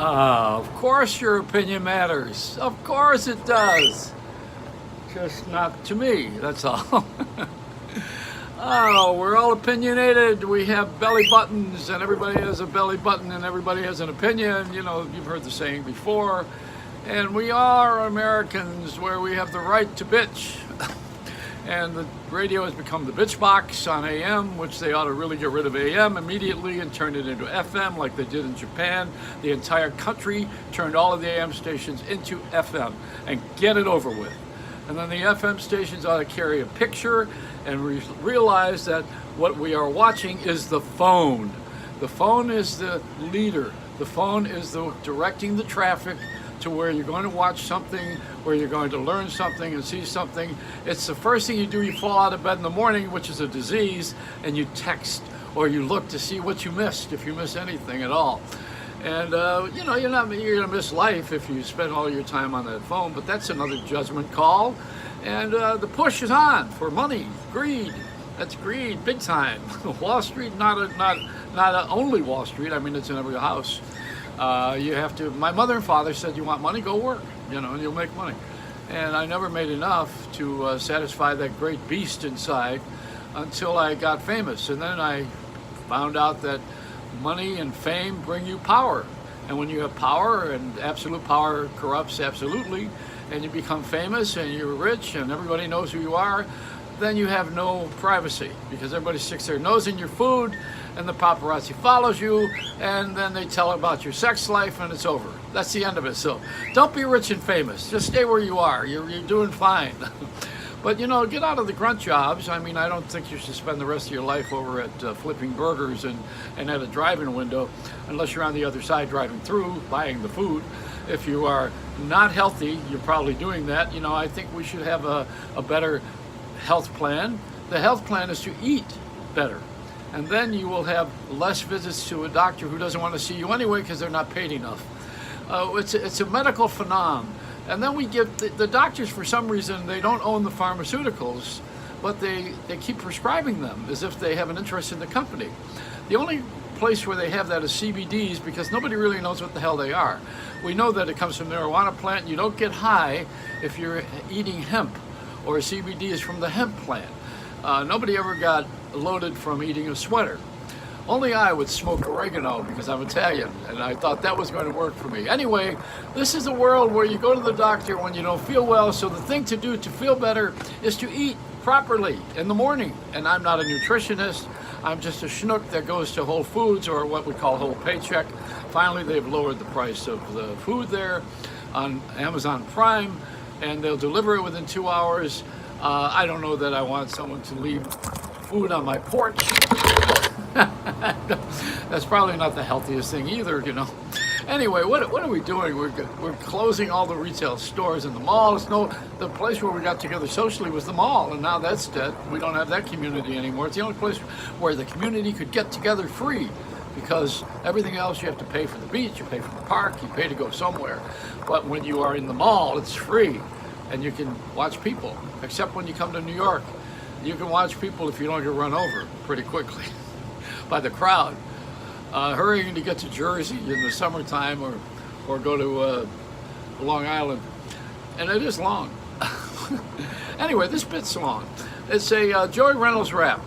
Of course your opinion matters. Of course it does. Just not to me, that's all. Oh, we're all opinionated. We have belly buttons, and everybody has a belly button, and everybody has an opinion. You know, you've heard the saying before. And we are Americans where we have the right to bitch. And the radio has become the bitch box on AM, which they ought to really get rid of AM immediately and turn it into FM like they did in Japan. The entire country turned all of the AM stations into FM and get it over with. And then the FM stations ought to carry a picture and realize that what we are watching is the phone. The phone is the leader. The phone is the directing the traffic to where you're going to watch something, where you're going to learn something and see something. It's the first thing you do. You fall out of bed in the morning, which is a disease, and you text or you look to see what you missed, if you miss anything at all. And you know, you're gonna miss life if you spend all your time on that phone, but that's another judgment call. And the push is on for money, greed. That's greed, big time. Wall Street, not only Wall Street. I mean, it's in every house. You have to. My mother and father said, "You want money? Go work. You know, and you'll make money." And I never made enough to satisfy that great beast inside until I got famous, and then I found out that money and fame bring you power. And when you have power, and absolute power corrupts absolutely, and you become famous and you're rich and everybody knows who you are, then you have no privacy because everybody sticks their nose in your food and the paparazzi follows you and then they tell about your sex life and it's over. That's the end of it. So don't be rich and famous. Just stay where you are. You're doing fine. But, you know, get out of the grunt jobs. I mean, I don't think you should spend the rest of your life over at flipping burgers and at a drive-in window unless you're on the other side driving through, buying the food. If you are not healthy, you're probably doing that. You know, I think we should have a better health plan. The health plan is to eat better. And then you will have less visits to a doctor who doesn't want to see you anyway because they're not paid enough. It's a medical phenomenon. And then we give the doctors, for some reason, they don't own the pharmaceuticals, but they keep prescribing them as if they have an interest in the company. The only place where they have that is CBDs because nobody really knows what the hell they are. We know that it comes from a marijuana plant. You don't get high if you're eating hemp, or CBD is from the hemp plant. Nobody ever got loaded from eating a sweater. Only I would smoke oregano because I'm Italian, and I thought that was going to work for me. Anyway, this is a world where you go to the doctor when you don't feel well, so the thing to do to feel better is to eat properly in the morning. And I'm not a nutritionist. I'm just a schnook that goes to Whole Foods, or what we call Whole Paycheck. Finally, they've lowered the price of the food there on Amazon Prime, and they'll deliver it within 2 hours. I don't know that I want someone to leave food on my porch. That's probably not the healthiest thing either, you know. Anyway, what are we doing? We're closing all the retail stores in the malls. No, the place where we got together socially was the mall, and now that's dead. We don't have that community anymore. It's the only place where the community could get together free, because everything else you have to pay for the beach, you pay for the park, you pay to go somewhere. But when you are in the mall, it's free, and you can watch people. Except when you come to New York, you can watch people if you don't get run over pretty quickly by the crowd, hurrying to get to Jersey in the summertime, or go to Long Island. And it is long. Anyway, this bit's long. It's a Joey Reynolds Rap.